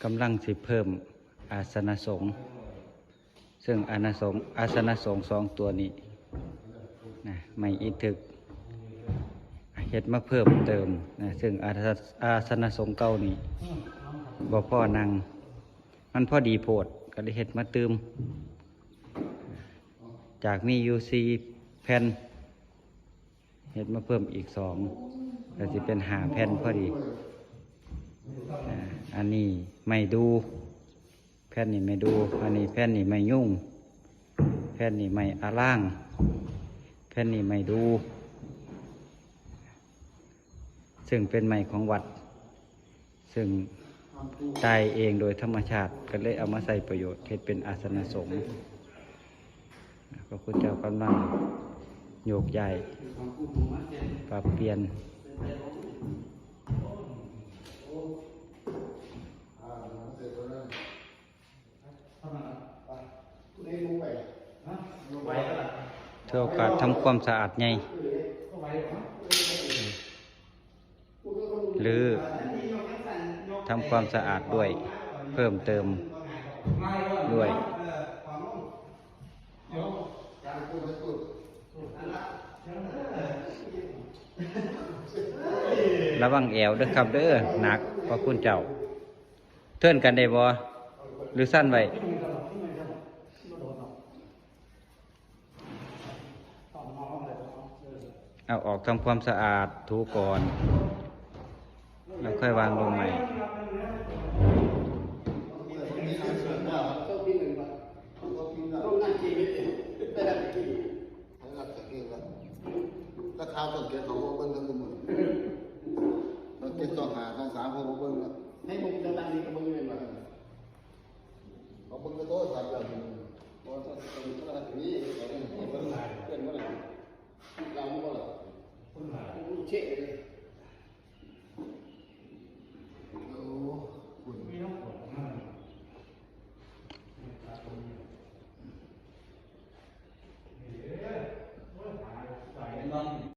กำลังสิเพิ่มอาสนะสงฆ์ซึ่งอาสนะสงฆ์สองตัวนี้นะไม่อิถึกเฮ็ดมาเพิ่มเติมนะซึ่งอาสนะสงฆ์เก่านี้บ่พ่อนั่งมันพอดีโพดก็เลยเฮ็ดมาเติมจากมีอยู่4แผ่นเฮ็ดมาเพิ่มอีก2ก็สิเป็น5แผ่นพอดีอันนี้ไม่ดูแผ่นนี้ไม่ดูอันนี้แผ่นนี้ไม่ยุ่งแผ่นนี้ไม่อาล่างแผ่นนี้ไม่ดูซึ่งเป็นไม้ของวัดซึ่งตายเองโดยธรรมชาติก็เลยเอามาใส่ประโยชน์เฮ็ดเป็นอาสนะสงฆ์พระพุทธเจ้ากำลังโยกย้ายปรับเปลี่ยนเท่ากับทำความสะอาดไงหรือทำความสะอาดด้วยเพิ่มเติมด้วยระวังแอวเด้อครับเด้อหนักพระคุณเจ้าเทื่อนกันได้บ่หรือสั้นไว้เอาออกทำความสะอาดถูก่อนแล้วค่อยวางลงใหม่ราคาต้นเกียรติของเบิ้งทั้งหมดต้นเกียรติต้องหาต้องสามพวกเบิ้งแล้วให้ผมจะตั้งนี้กับเบิ้งเลยมาเขาเบิ้งก็โตสัตว์อย่างเพราะถ้าเป็นขนาดนี้เราต้องเบิ้งหลายเพื่อนก็หลายเราไม่ก็หลายคนหลายเช็คเลย